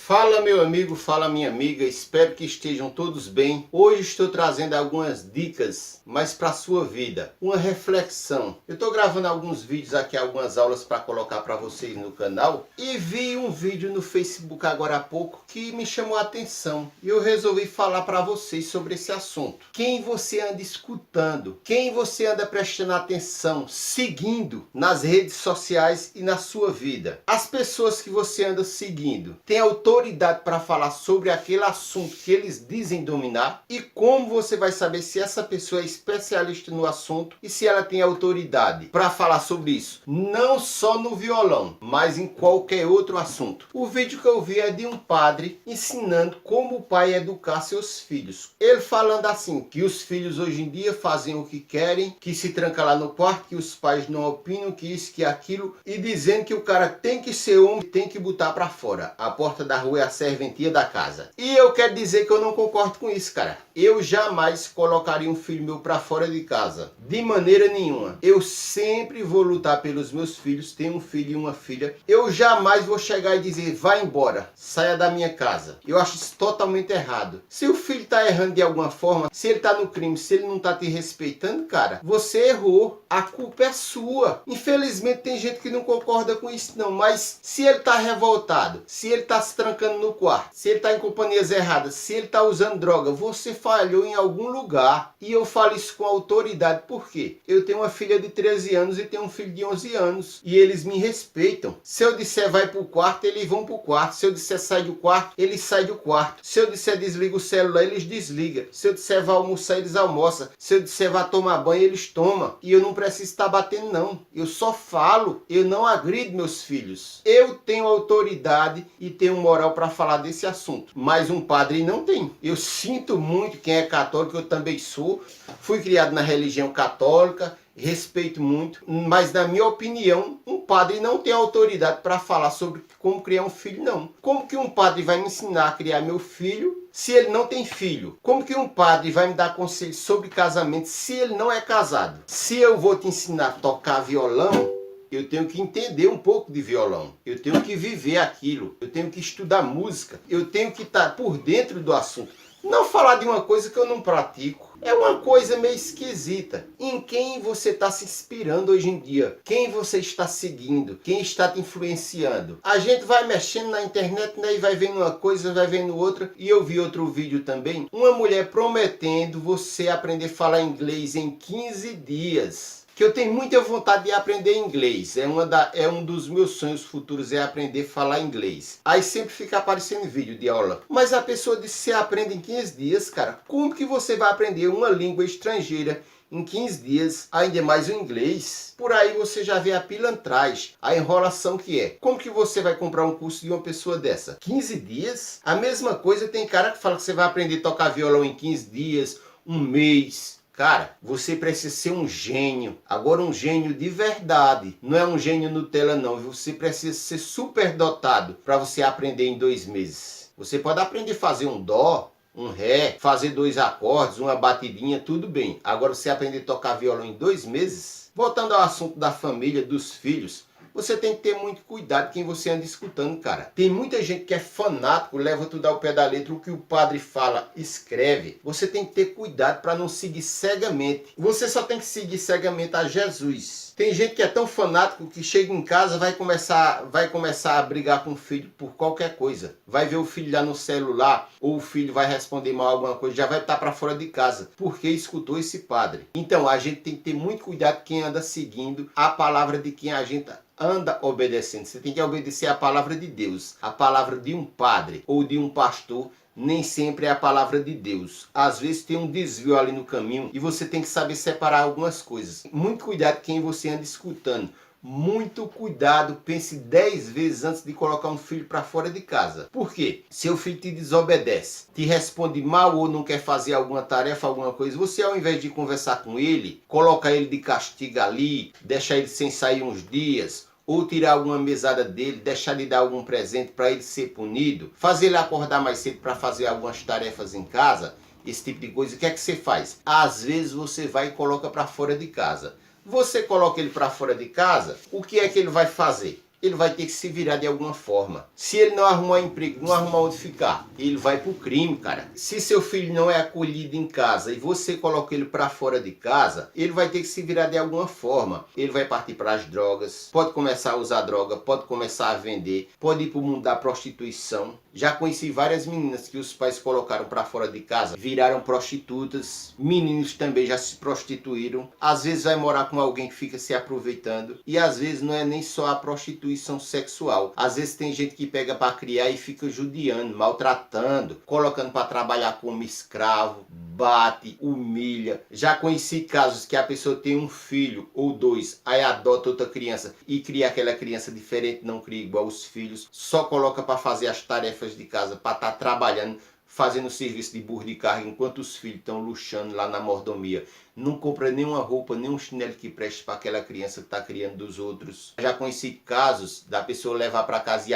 Fala meu amigo, fala minha amiga, espero que estejam todos bem. Hoje estou trazendo algumas dicas, mas para a sua vida, uma reflexão. Eu estou gravando alguns vídeos aqui, algumas aulas para colocar para vocês no canal e vi um vídeo no Facebook agora há pouco que me chamou a atenção e eu resolvi falar para vocês sobre esse assunto. Quem você anda escutando, quem você anda prestando atenção, seguindo nas redes sociais e na sua vida. As pessoas que você anda seguindo têm autoridade para falar sobre aquele assunto que eles dizem dominar, e como você vai saber se essa pessoa é especialista no assunto e se ela tem autoridade para falar sobre isso, não só no violão, mas em qualquer outro assunto. O vídeo que eu vi é de um padre ensinando como o pai educar seus filhos. Ele falando assim, que os filhos hoje em dia fazem o que querem, que se tranca lá no quarto, que os pais não opinam, que isso, que aquilo, e dizendo que o cara tem que ser homem, tem que botar para fora. A porta da rua é a serventia da casa. E eu quero dizer que eu não concordo com isso, cara. Eu jamais colocaria um filho meu para fora de casa. De maneira nenhuma. Eu sempre vou lutar pelos meus filhos. Tenho um filho e uma filha. Eu jamais vou chegar e dizer, vai embora, saia da minha casa. Eu acho isso totalmente errado. Se o filho tá errando de alguma forma, se ele tá no crime, se ele não tá te respeitando, cara, você errou. A culpa é sua. Infelizmente tem gente que não concorda com isso não. Mas se ele tá revoltado, se ele tá se trancando no quarto, se ele tá em companhias erradas, se ele tá usando droga, você falhou em algum lugar. E eu falo isso com autoridade, por quê? Eu tenho uma filha de 13 anos e tenho um filho de 11 anos. E eles me respeitam. Se eu disser vai pro quarto, eles vão pro quarto. Se eu disser sai do quarto, eles saem do quarto. Se eu disser desliga o celular, eles desligam. Se eu disser vai almoçar, eles almoçam. Se eu disser vai tomar banho, eles tomam. E eu não preciso estar batendo não. Eu só falo, eu não agrido meus filhos. Eu tenho autoridade e tenho moral para falar desse assunto, mas um padre não tem. Eu sinto muito, quem é católico, eu também sou, fui criado na religião católica, respeito muito, mas na minha opinião, um padre não tem autoridade para falar sobre como criar um filho, não. Como que um padre vai me ensinar a criar meu filho se ele não tem filho? Como que um padre vai me dar conselhos sobre casamento se ele não é casado? Se eu vou te ensinar a tocar violão, eu tenho que entender um pouco de violão, eu tenho que viver aquilo, eu tenho que estudar música, eu tenho que estar por dentro do assunto. Não falar de uma coisa que eu não pratico. É uma coisa meio esquisita. Em quem você está se inspirando hoje em dia? Quem você está seguindo? Quem está te influenciando? A gente vai mexendo na internet, né, e vai vendo uma coisa, vai vendo outra. E eu vi outro vídeo também. Uma mulher prometendo você aprender a falar inglês em 15 dias. Que eu tenho muita vontade de aprender inglês. É um dos meus sonhos futuros, é aprender a falar inglês. Aí sempre fica aparecendo vídeo de aula. Mas a pessoa disse que você aprende em 15 dias, cara. Como que você vai aprender uma língua estrangeira em 15 dias, ainda mais o inglês? Por aí você já vê a pilantragem, a enrolação que é. Como que você vai comprar um curso de uma pessoa dessa? 15 dias? A mesma coisa, tem cara que fala que você vai aprender a tocar violão em 15 dias, um mês. Cara, você precisa ser um gênio. Agora um gênio de verdade. Não é um gênio Nutella não. Você precisa ser super dotado para você aprender em 2 meses. Você pode aprender a fazer um dó, um ré, fazer 2 acordes, uma batidinha, tudo bem. Agora você aprender a tocar violão em 2 meses? Voltando ao assunto da família, dos filhos, você tem que ter muito cuidado quem você anda escutando, cara. Tem muita gente que é fanático, leva tudo ao pé da letra, o que o padre fala, escreve. Você tem que ter cuidado para não seguir cegamente. Você só tem que seguir cegamente a Jesus. Tem gente que é tão fanático que chega em casa, vai começar a brigar com o filho por qualquer coisa. Vai ver o filho lá no celular, ou o filho vai responder mal alguma coisa, já vai estar para fora de casa, porque escutou esse padre. Então a gente tem que ter muito cuidado quem anda seguindo a palavra de quem a gente anda obedecendo. Você tem que obedecer a palavra de Deus. A palavra de um padre ou de um pastor nem sempre é a palavra de Deus. Às vezes tem um desvio ali no caminho e você tem que saber separar algumas coisas. Muito cuidado quem você anda escutando. Muito cuidado, pense 10 vezes antes de colocar um filho para fora de casa. Por quê? Se o filho te desobedece, te responde mal ou não quer fazer alguma tarefa, alguma coisa, você ao invés de conversar com ele, coloca ele de castigo ali, deixa ele sem sair uns dias, ou tirar alguma mesada dele, deixar ele dar algum presente para ele ser punido, fazer ele acordar mais cedo para fazer algumas tarefas em casa, esse tipo de coisa, o que é que você faz? Às vezes você vai e coloca para fora de casa. Você coloca ele para fora de casa, o que é que ele vai fazer? ele vai ter que se virar de alguma forma. Se ele não arrumar emprego, não arrumar onde ficar, ele vai pro crime, cara. Se seu filho não é acolhido em casa e você coloca ele para fora de casa, ele vai ter que se virar de alguma forma. Ele vai partir para as drogas, pode começar a usar droga, pode começar a vender, pode ir pro mundo da prostituição. Já conheci várias meninas que os pais colocaram para fora de casa, viraram prostitutas. Meninos também já se prostituíram. Às vezes vai morar com alguém que fica se aproveitando. E às vezes não é nem só a prostituição sexual. Às vezes tem gente que pega para criar e fica judiando, maltratando, colocando para trabalhar como escravo, bate, humilha. Já conheci casos que a pessoa tem um filho ou dois, aí adota outra criança e cria aquela criança diferente, não cria igual os filhos, só coloca para fazer as tarefas de casa, para estar trabalhando, fazendo serviço de burro de carga, enquanto os filhos estão luxando lá na mordomia. Não compra nenhuma roupa, nenhum chinelo que preste para aquela criança que está criando dos outros. Já conheci casos da pessoa levar para casa e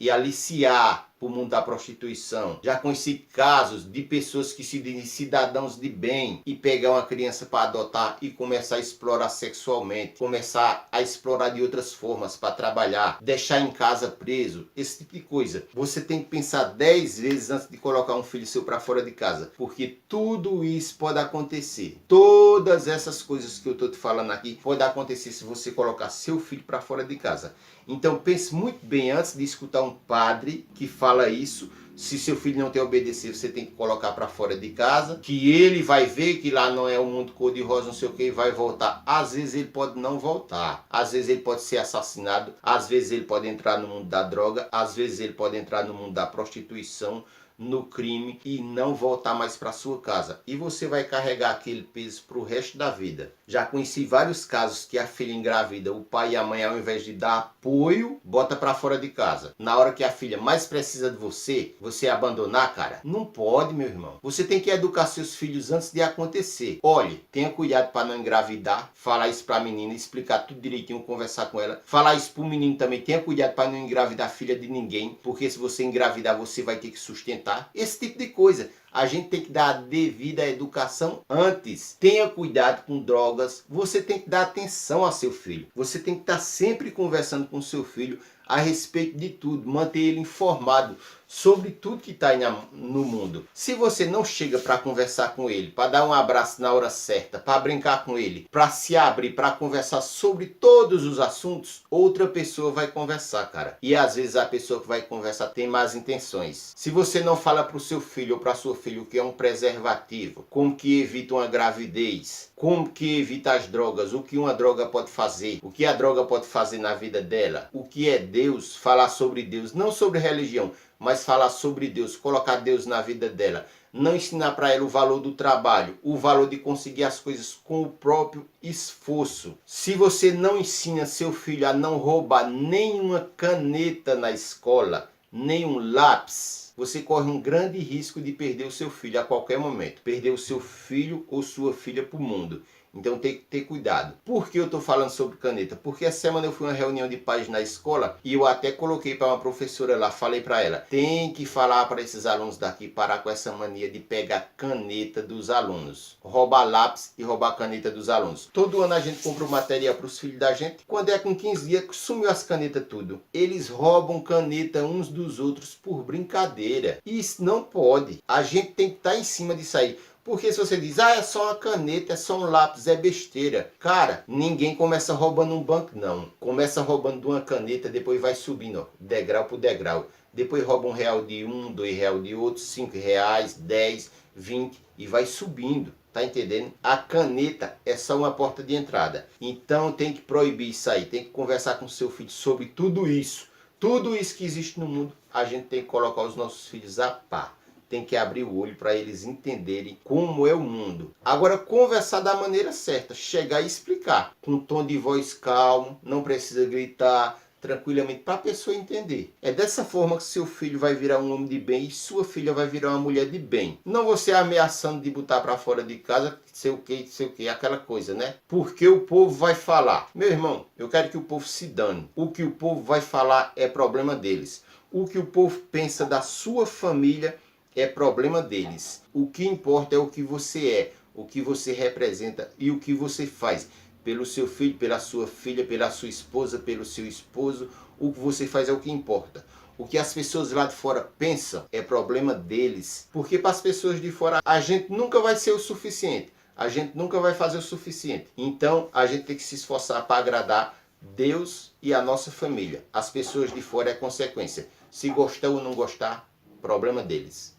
aliciar para o mundo da prostituição. Já conheci casos de pessoas que se dizem cidadãos de bem e pegar uma criança para adotar e começar a explorar sexualmente, começar a explorar de outras formas para trabalhar, deixar em casa preso, esse tipo de coisa. Você tem que pensar 10 vezes antes de colocar um filho seu para fora de casa, porque tudo isso pode acontecer. Todas essas coisas que eu estou te falando aqui pode acontecer se você colocar seu filho para fora de casa. Então pense muito bem antes de escutar um padre que fala isso. Se seu filho não tem obedecido, você tem que colocar para fora de casa, que ele vai ver que lá não é o mundo cor-de-rosa, não sei o que, e vai voltar. Às vezes ele pode não voltar, às vezes ele pode ser assassinado, às vezes ele pode entrar no mundo da droga, às vezes ele pode entrar no mundo da prostituição, no crime e não voltar mais para sua casa. E você vai carregar aquele peso para o resto da vida. Já conheci vários casos que a filha engravida, o pai e a mãe, ao invés de dar apoio, bota para fora de casa. Na hora que a filha mais precisa de você, você abandonar, cara, não pode, meu irmão. Você tem que educar seus filhos antes de acontecer. Olhe, tenha cuidado para não engravidar. Falar isso para a menina, explicar tudo direitinho, conversar com ela. Falar isso para o menino também. Tenha cuidado para não engravidar a filha de ninguém, porque se você engravidar, você vai ter que sustentar. Esse tipo de coisa. A gente tem que dar a devida educação antes. Tenha cuidado com drogas. Você tem que dar atenção a seu filho. Você tem que estar sempre conversando com seu filho a respeito de tudo. Manter ele informado sobre tudo que está aí no mundo. Se você não chega para conversar com ele, para dar um abraço na hora certa, para brincar com ele, para se abrir, para conversar sobre todos os assuntos, outra pessoa vai conversar, cara. E às vezes a pessoa que vai conversar tem más intenções. Se você não fala para o seu filho ou para sua filha o que é um preservativo, como que evita uma gravidez, como que evita as drogas, o que uma droga pode fazer, o que a droga pode fazer na vida dela, o que é Deus, falar sobre Deus, não sobre religião, mas falar sobre Deus, colocar Deus na vida dela. Não ensinar para ela o valor do trabalho, o valor de conseguir as coisas com o próprio esforço. Se você não ensina seu filho a não roubar nenhuma caneta na escola, nenhum lápis, você corre um grande risco de perder o seu filho a qualquer momento. Perder o seu filho ou sua filha para o mundo. Então tem que ter cuidado. Por que eu estou falando sobre caneta? Porque essa semana eu fui a uma reunião de pais na escola e eu até coloquei para uma professora lá, falei para ela, tem que falar para esses alunos daqui parar com essa mania de pegar caneta dos alunos. Roubar lápis e roubar caneta dos alunos. Todo ano a gente compra o material para os filhos da gente. Quando é com 15 dias, sumiu as canetas tudo. Eles roubam caneta uns dos outros por brincadeira. Isso não pode. A gente tem que estar em cima disso aí. Porque se você diz, é só uma caneta, é só um lápis, é besteira. Cara, ninguém começa roubando um banco, não. Começa roubando de uma caneta, depois vai subindo, ó, degrau por degrau. Depois rouba R$1 de um, R$2 de outro, R$5, 10, 20 e vai subindo. Tá entendendo? A caneta é só uma porta de entrada. Então tem que proibir isso aí. Tem que conversar com seu filho sobre tudo isso. Tudo isso que existe no mundo, a gente tem que colocar os nossos filhos a par. Tem que abrir o olho para eles entenderem como é o mundo. Agora, conversar da maneira certa, chegar e explicar. Com um tom de voz calmo, não precisa gritar, tranquilamente, para a pessoa entender. É dessa forma que seu filho vai virar um homem de bem e sua filha vai virar uma mulher de bem. Não você ameaçando de botar para fora de casa, sei o que, aquela coisa, né? Porque o povo vai falar. Meu irmão, eu quero que o povo se dane. O que o povo vai falar é problema deles. O que o povo pensa da sua família é problema deles. O que importa é o que você é, o que você representa e o que você faz. pelo seu filho, pela sua filha, pela sua esposa, pelo seu esposo. O que você faz é o que importa. O que as pessoas lá de fora pensam é problema deles. Porque para as pessoas de fora a gente nunca vai ser o suficiente. A gente nunca vai fazer o suficiente. Então a gente tem que se esforçar para agradar Deus e a nossa família. As pessoas de fora é consequência. Se gostar ou não gostar, problema deles.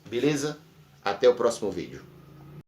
Beleza? Até o próximo vídeo.